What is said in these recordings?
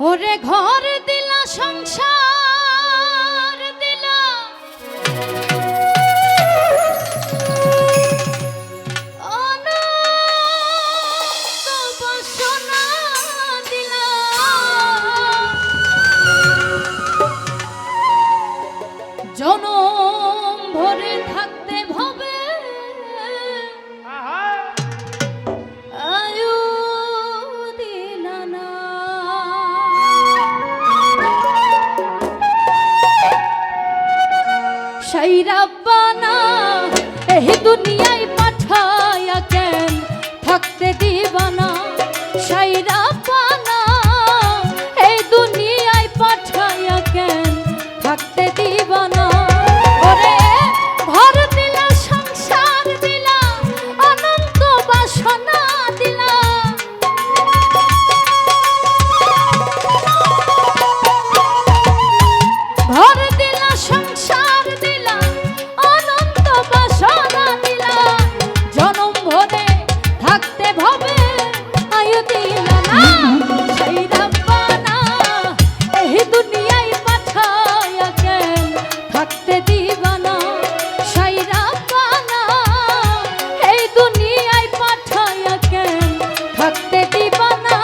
ওরে ঘর দিলা সংসার দিলা অনন্ত বাসনা দিলা জনম ভরে থাকতে ভবে আয়ু দিলা না সেই রাব্বানা এই দুনিয়ায় পাঠায়া কেন থাকতে দিবানা সেই রাব্বানা এই দুনিয়ায় পাঠায়া কেন থাকতে দিবানা ওরে ঘর দিলা সংসার দিলা অনন্ত বাসনা দিলা ঘর দিলা সংসার দিলা অনন্ত বাসনা দিলা জনম ভরে থাকতে ভবে আয়ু দিলা না সেই রাব্বানা এই দুনিয়ায় পাঠায়া কেন থাকতে দিবানা সেই রাব্বানা এই দুনিয়ায় পাঠায়া কেন থাকতে দিবানা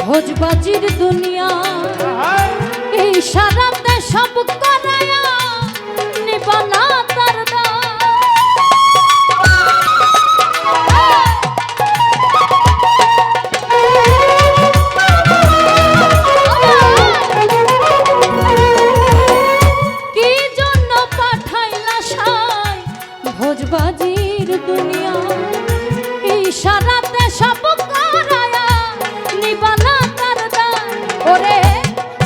ভোজবাজির দুনিয়া এই সারাতে সব করায়া নিবানা তার কি জন্য পাঠাইলা সাই ভোজবাজির দুনিয়া এই সারাতে সব করায়া নিবানা ওরে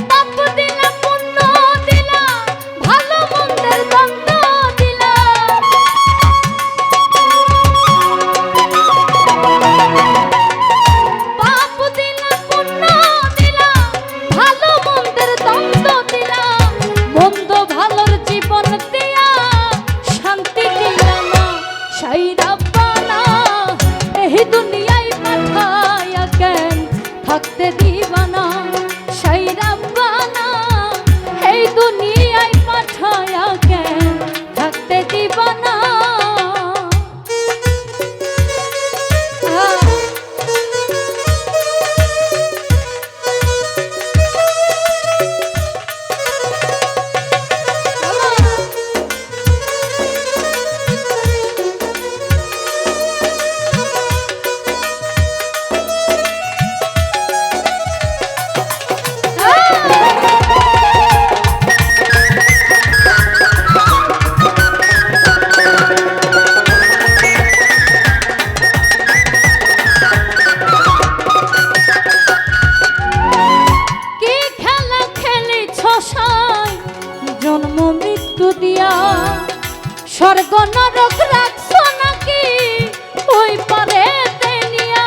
পাপ দিলা পুণ্য দিলা ভালো মন্দের দ্বন্দ্ব দিলা পাপ দিলা পুণ্য দিলা ভালো মন্দের দ্বন্দ্ব দিলা মন্দ ভালোর জীবন দিয়া শান্তি দিলা না সেই রাব্বানা এই দুনিয়ায় পাঠায়া কেন থাকতে দিবানা সেই রাব্বানা এই দুনিয়ায় পাঠায়া কেন থাকতে দিবানা জন্ম মৃত্যু দিয়া স্বর্গ নরক রাখছো নাকি ওই পারে তেনিয়া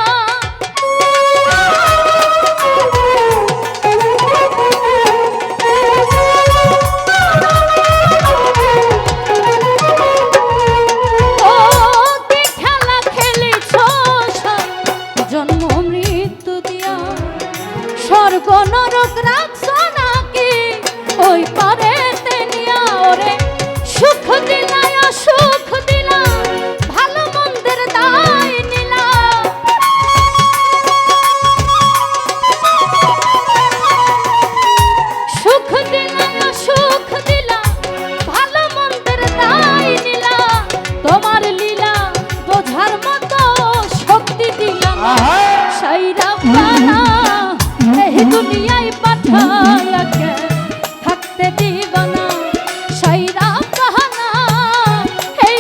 ও কি খেলা খেলিছ জন্ম মৃত্যু দিয়া স্বর্গ নরক রাখছো নাকি ওই পারে সুখ দিলা সুখ দিলা ভালো মন্দের দায় নিলা সুখ দিলা সুখ দিলা ভালো মন্দের দায় নিলা তোমার লীলা বোঝার মতো শক্তি দিলা সেই রাব্বানা এই দুনিয়ায় পাঠায়া থাকতে দিবানা সেই রাব্বানা এই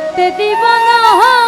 থাকতে দিব না